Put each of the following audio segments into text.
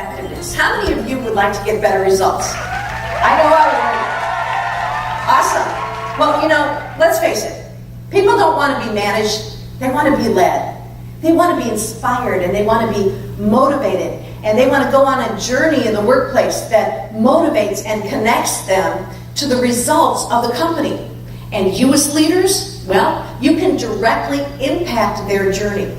effectiveness. How many of you would like to get better results? I know I would. Awesome. Well, you know, let's face it. People don't want to be managed. They want to be led. They want to be inspired, and they want to be motivated. And they want to go on a journey in the workplace that motivates and connects them to the results of the company. And you as leaders, well, you can directly impact their journey.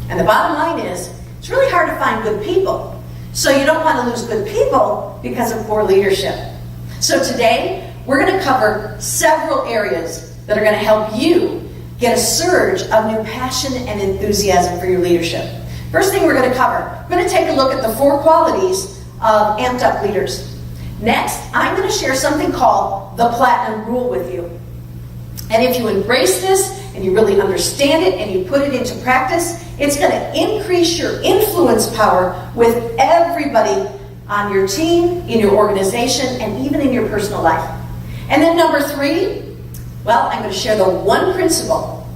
And the bottom line is, it's really hard to find good people. So you don't want to lose good people because of poor leadership. So today, we're going to cover several areas that are going to help you get a surge of new passion and enthusiasm for your leadership. First thing we're going to cover, we're going to take a look at the 4 qualities of amped up leaders. Next, I'm going to share something called the Platinum Rule with you. And if you embrace this and you really understand it and you put it into practice, it's going to increase your influence power with everybody on your team, in your organization, and even in your personal life. And then number 3, well, I'm going to share the one principle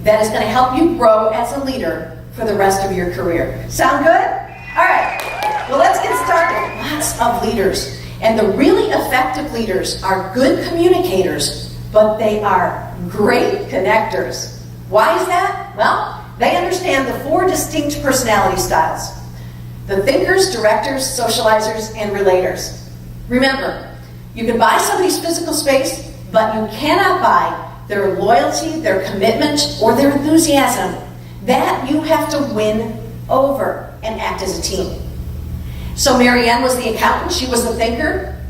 that is going to help you grow as a leader for the rest of your career. Sound good? All right. Well, let's get started. Lots of leaders. And the really effective leaders are good communicators, but they are great connectors. Why is that? Well, they understand the 4 distinct personality styles. The thinkers, directors, socializers, and relators. Remember, you can buy somebody's physical space, but you cannot buy their loyalty, their commitment, or their enthusiasm. That you have to win over and act as a team. So Marianne was the accountant. She was the thinker.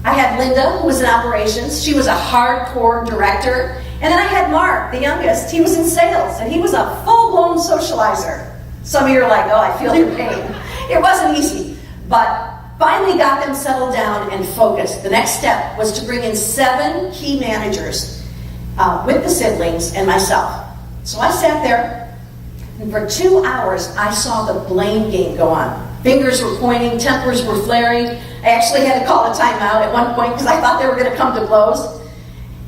I had Linda, who was in operations. She was a hardcore director. And then I had Mark, the youngest. He was in sales, and he was a full-blown socializer. Some of you are like, oh, I feel your pain. It wasn't easy, but finally got them settled down and focused. The next step was to bring in 7 key managers with the siblings and myself. So I sat there, and for 2 hours, I saw the blame game go on. Fingers were pointing, tempers were flaring. I actually had to call a timeout at one point because I thought they were going to come to blows.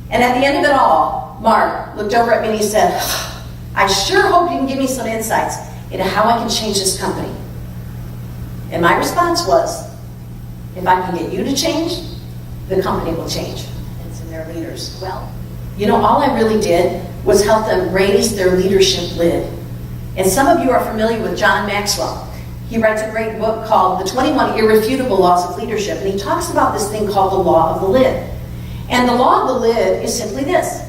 And at the end of it all, Mark looked over at me and he said, I sure hope you can give me some insights into how I can change this company. And my response was, if I can get you to change, the company will change. It's in their leaders. Well, you know, all I really did was help them raise their leadership lid. And some of you are familiar with John Maxwell. He writes a great book called The 21 Irrefutable Laws of Leadership, and he talks about this thing called the law of the lid. And the law of the lid is simply this.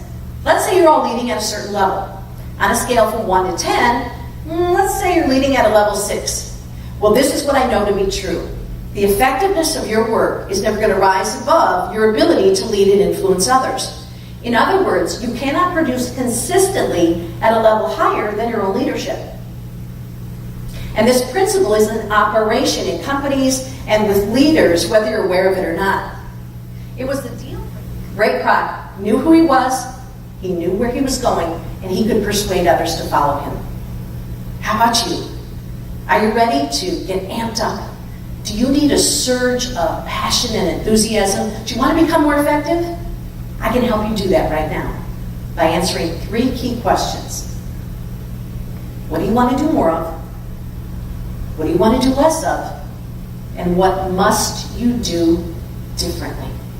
Let's say you're all leading at a certain level. On a scale from 1 to 10, let's say you're leading at a level 6. Well, this is what I know to be true. The effectiveness of your work is never going to rise above your ability to lead and influence others. In other words, you cannot produce consistently at a level higher than your own leadership. And this principle is an operation in companies and with leaders, whether you're aware of it or not. It was the deal. Ray Kroc knew who he was, he knew where he was going, and he could persuade others to follow him. How about you? Are you ready to get amped up? Do you need a surge of passion and enthusiasm? Do you want to become more effective? I can help you do that right now by answering 3 key questions. What do you want to do more of? What do you want to do less of? And what must you do differently?